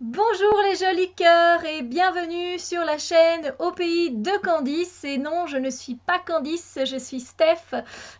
Bonjour les jolis cœurs et bienvenue sur la chaîne Au pays de Candice. Et non, je ne suis pas Candice, je suis Steph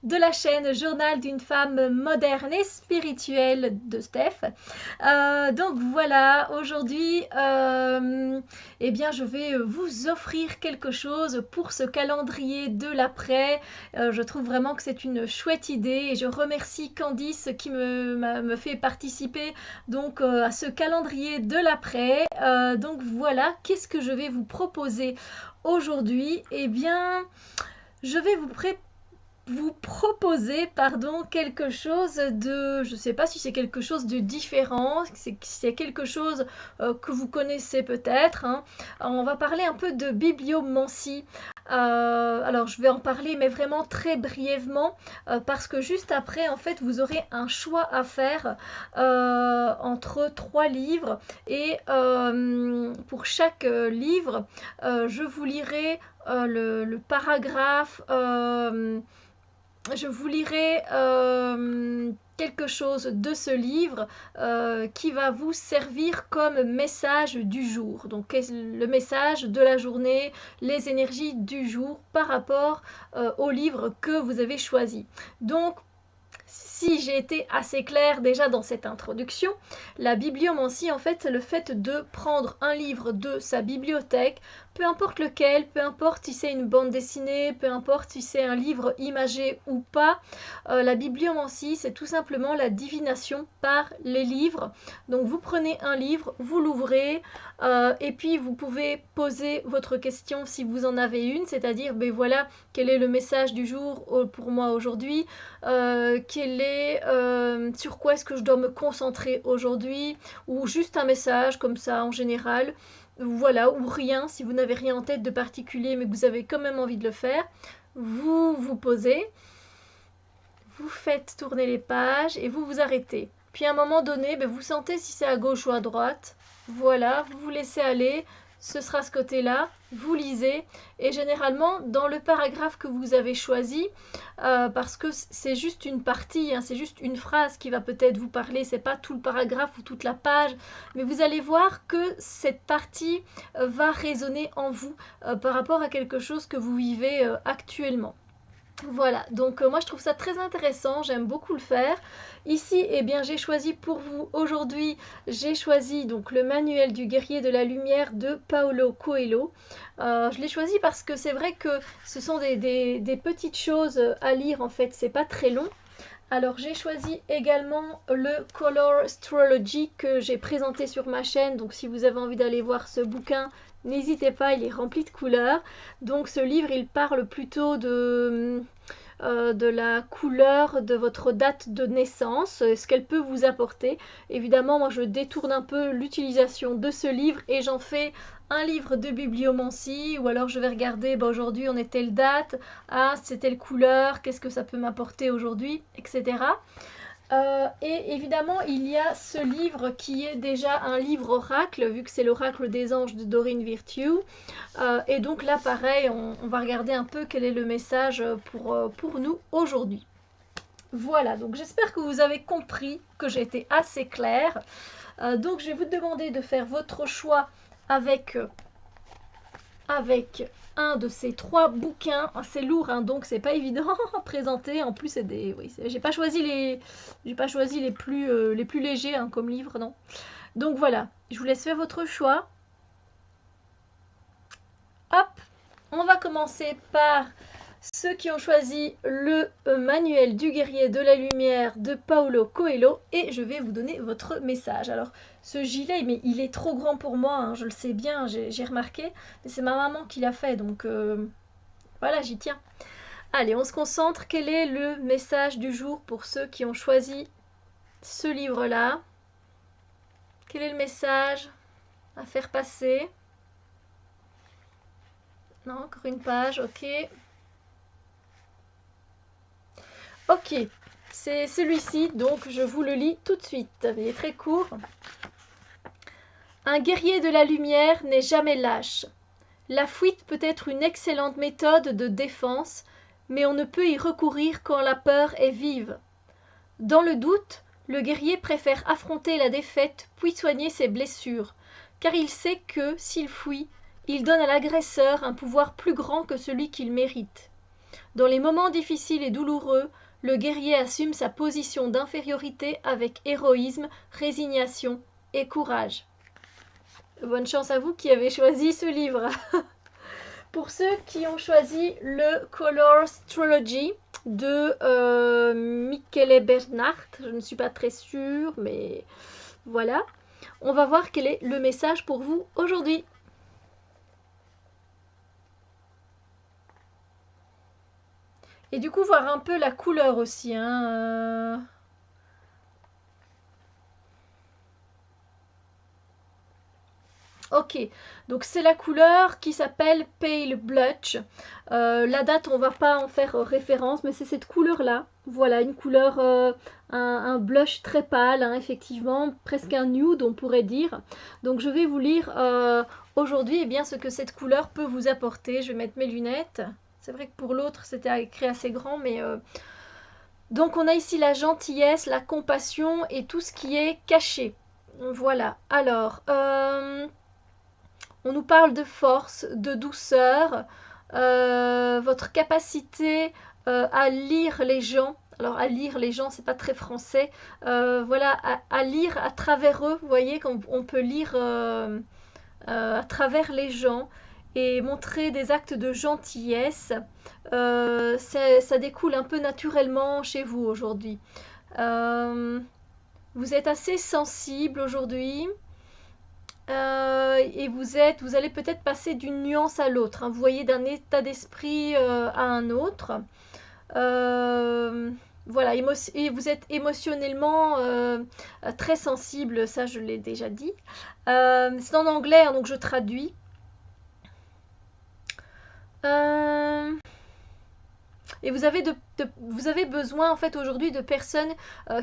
de la chaîne Journal d'une femme moderne et spirituelle de Steph. Donc voilà, aujourd'hui, eh bien, je vais vous offrir quelque chose pour ce calendrier de l'après. Je trouve vraiment que c'est une chouette idée et je remercie Candice qui me fait participer donc à ce calendrier de l'après. Donc voilà, qu'est-ce que je vais vous proposer aujourd'hui? Eh bien, je vais vous proposer quelque chose de, je ne sais pas si c'est quelque chose de différent, c'est quelque chose que vous connaissez peut-être, hein. On va parler un peu de bibliomancie. Alors je vais en parler mais vraiment très brièvement parce que juste après en fait vous aurez un choix à faire entre trois livres et pour chaque livre je vous lirai le paragraphe, je vous lirai quelque chose de ce livre qui va vous servir comme message du jour. Donc le message de la journée, les énergies du jour par rapport au livre que vous avez choisi. Donc si j'ai été assez claire déjà dans cette introduction, la bibliomancie, en fait, c'est le fait de prendre un livre de sa bibliothèque, peu importe lequel, peu importe si c'est une bande dessinée, peu importe si c'est un livre imagé ou pas. La bibliomancie, c'est tout simplement la divination par les livres. Donc vous prenez un livre, vous l'ouvrez, et puis vous pouvez poser votre question si vous en avez une, c'est-à-dire, ben voilà, quel est le message du jour pour moi aujourd'hui, sur quoi est-ce que je dois me concentrer aujourd'hui, ou juste un message comme ça en général, voilà, ou rien, si vous n'avez rien en tête de particulier mais que vous avez quand même envie de le faire, vous vous posez, vous faites tourner les pages et vous vous arrêtez. Puis à un moment donné, vous sentez si c'est à gauche ou à droite, voilà, vous vous laissez aller, ce sera ce côté-là, vous lisez, et généralement dans le paragraphe que vous avez choisi, parce que c'est juste une partie, hein, c'est juste une phrase qui va peut-être vous parler, c'est pas tout le paragraphe ou toute la page, mais vous allez voir que cette partie va résonner en vous par rapport à quelque chose que vous vivez actuellement. Voilà, donc moi je trouve ça très intéressant, j'aime beaucoup le faire. Ici, eh bien, j'ai choisi pour vous aujourd'hui, j'ai choisi donc le manuel du guerrier de la lumière de Paulo Coelho. Je l'ai choisi parce que c'est vrai que ce sont des petites choses à lire en fait, c'est pas très long. Alors j'ai choisi également le Color Astrology que j'ai présenté sur ma chaîne, donc si vous avez envie d'aller voir ce bouquin, n'hésitez pas, il est rempli de couleurs. Donc ce livre, il parle plutôt de la couleur de votre date de naissance, ce qu'elle peut vous apporter. Évidemment, moi je détourne un peu l'utilisation de ce livre et j'en fais un livre de bibliomancie, ou alors je vais regarder, aujourd'hui on est telle date, ah c'est telle couleur, qu'est-ce que ça peut m'apporter aujourd'hui, etc. Et évidemment, il y a ce livre qui est déjà un livre oracle, vu que c'est l'oracle des anges de Doreen Virtue. Et donc là, pareil, on va regarder un peu quel est le message pour nous aujourd'hui. Voilà, donc j'espère que vous avez compris, que j'ai été assez claire. Donc je vais vous demander de faire votre choix avec un de ces trois bouquins. C'est lourd, hein, donc c'est pas évident à présenter. En plus, j'ai pas choisi les plus légers, hein, comme livre, non. Donc voilà, je vous laisse faire votre choix. Hop, on va commencer par ceux qui ont choisi le manuel du guerrier de la lumière de Paulo Coelho, et je vais vous donner votre message. Alors ce gilet, mais il est trop grand pour moi, hein, je le sais bien, j'ai remarqué, mais c'est ma maman qui l'a fait, donc voilà, j'y tiens. Allez, on se concentre. Quel est le message du jour pour ceux qui ont choisi ce livre-là? Quel est le message à faire passer? Non, encore une page, ok. Ok, c'est celui-ci, donc je vous le lis tout de suite. Il est très court. Un guerrier de la lumière n'est jamais lâche. La fuite peut être une excellente méthode de défense, mais on ne peut y recourir quand la peur est vive. Dans le doute, Le guerrier préfère affronter la défaite puis soigner ses blessures, car il sait que, s'il fuit, il donne à l'agresseur un pouvoir plus grand que celui qu'il mérite. Dans les moments difficiles et douloureux, le guerrier assume sa position d'infériorité avec héroïsme, résignation et courage. Bonne chance à vous qui avez choisi ce livre. Pour ceux qui ont choisi le Colors Trilogy de Michele Bernhardt, je ne suis pas très sûre, mais voilà. On va voir quel est le message pour vous aujourd'hui. Et du coup, voir un peu la couleur aussi. Ok, donc c'est la couleur qui s'appelle Pale Blush. La date, on va pas en faire référence, mais c'est cette couleur-là. Voilà, une couleur, un blush très pâle, effectivement, presque un nude, on pourrait dire. Donc je vais vous lire aujourd'hui bien ce que cette couleur peut vous apporter. Je vais mettre mes lunettes. C'est vrai que pour l'autre, c'était écrit assez grand, mais... Donc on a ici la gentillesse, la compassion et tout ce qui est caché. Voilà, alors... on nous parle de force, de douceur, votre capacité à lire les gens. Alors à lire les gens, c'est pas très français. Voilà, à lire à travers eux. Vous voyez qu'on peut lire à travers les gens et montrer des actes de gentillesse. Ça découle un peu naturellement chez vous aujourd'hui. Vous êtes assez sensible aujourd'hui. Et vous allez peut-être passer d'une nuance à l'autre. Vous voyez, d'un état d'esprit à un autre. Voilà, et vous êtes émotionnellement très sensible, ça je l'ai déjà dit. C'est en anglais, donc je traduis. Et vous avez besoin en fait aujourd'hui de personnes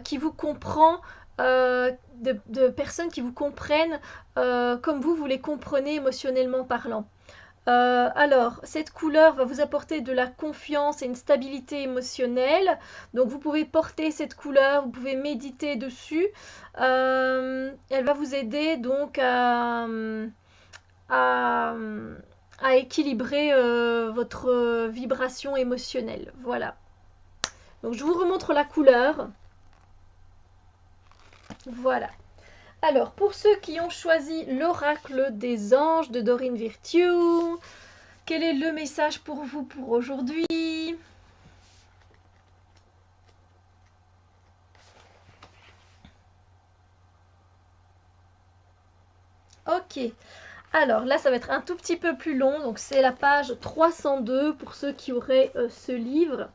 qui vous comprennent, de personnes qui vous comprennent comme vous les comprenez émotionnellement parlant. Alors, cette couleur va vous apporter de la confiance et une stabilité émotionnelle. Donc, vous pouvez porter cette couleur, vous pouvez méditer dessus. Elle va vous aider donc à équilibrer votre vibration émotionnelle. Voilà. Donc, je vous remontre la couleur. Voilà. Alors, pour ceux qui ont choisi l'oracle des anges de Dorine Virtue, quel est le message pour vous pour aujourd'hui? Ok. Alors là, ça va être un tout petit peu plus long. Donc, c'est la page 302 pour ceux qui auraient ce livre.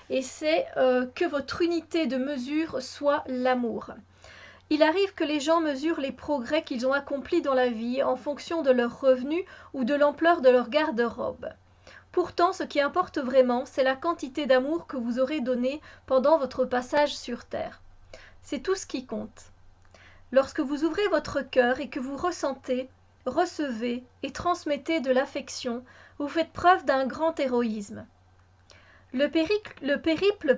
Et c'est que votre unité de mesure soit l'amour. Il arrive que les gens mesurent les progrès qu'ils ont accomplis dans la vie en fonction de leurs revenus ou de l'ampleur de leur garde-robe. Pourtant, ce qui importe vraiment, c'est la quantité d'amour que vous aurez donné pendant votre passage sur Terre. C'est tout ce qui compte. Lorsque vous ouvrez votre cœur et que vous ressentez, recevez et transmettez de l'affection, vous faites preuve d'un grand héroïsme. Le périple,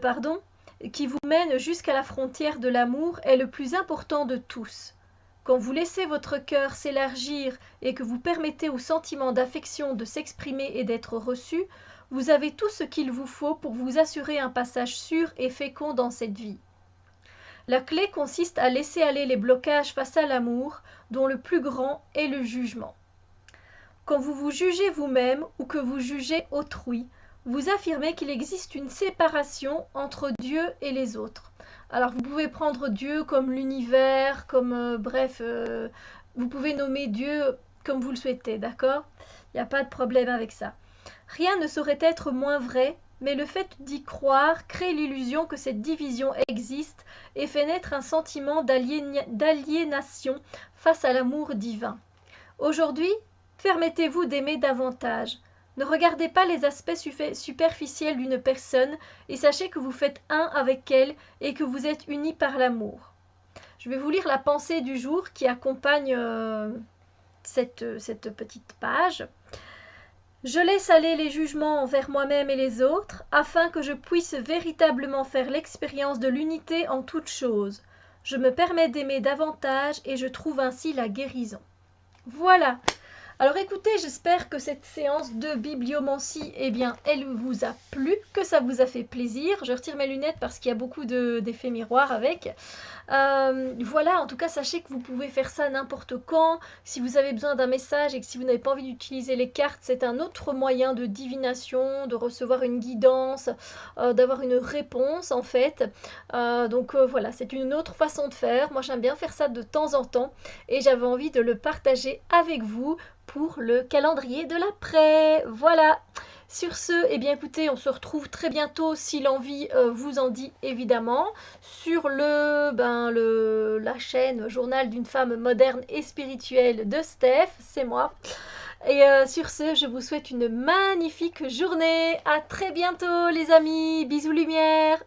qui vous mène jusqu'à la frontière de l'amour est le plus important de tous. Quand vous laissez votre cœur s'élargir et que vous permettez au sentiment d'affection de s'exprimer et d'être reçu, vous avez tout ce qu'il vous faut pour vous assurer un passage sûr et fécond dans cette vie. La clé consiste à laisser aller les blocages face à l'amour, dont le plus grand est le jugement. Quand vous vous jugez vous-même ou que vous jugez autrui, vous affirmez qu'il existe une séparation entre Dieu et les autres. Alors vous pouvez prendre Dieu comme l'univers, comme vous pouvez nommer Dieu comme vous le souhaitez, d'accord? Il n'y a pas de problème avec ça. Rien ne saurait être moins vrai, mais le fait d'y croire crée l'illusion que cette division existe et fait naître un sentiment d'aliénation face à l'amour divin. Aujourd'hui, permettez-vous d'aimer davantage. Ne regardez pas les aspects superficiels d'une personne et sachez que vous faites un avec elle et que vous êtes unis par l'amour. Je vais vous lire la pensée du jour qui accompagne cette petite page. Je laisse aller les jugements envers moi-même et les autres afin que je puisse véritablement faire l'expérience de l'unité en toutes choses. je me permets d'aimer davantage et je trouve ainsi la guérison. Voilà. Alors écoutez, j'espère que cette séance de bibliomancie, eh bien, elle vous a plu, que ça vous a fait plaisir. Je retire mes lunettes parce qu'il y a beaucoup d'effets miroirs avec. Voilà, en tout cas, sachez que vous pouvez faire ça n'importe quand. Si vous avez besoin d'un message et que si vous n'avez pas envie d'utiliser les cartes, c'est un autre moyen de divination, de recevoir une guidance, d'avoir une réponse en fait. Donc voilà, c'est une autre façon de faire. Moi, j'aime bien faire ça de temps en temps et j'avais envie de le partager avec vous pour le calendrier de l'après. Voilà. Sur ce, eh bien écoutez, on se retrouve très bientôt si l'envie vous en dit évidemment sur la chaîne Journal d'une femme moderne et spirituelle de Steph, c'est moi. Et sur ce, je vous souhaite une magnifique journée. À très bientôt les amis. Bisous lumière.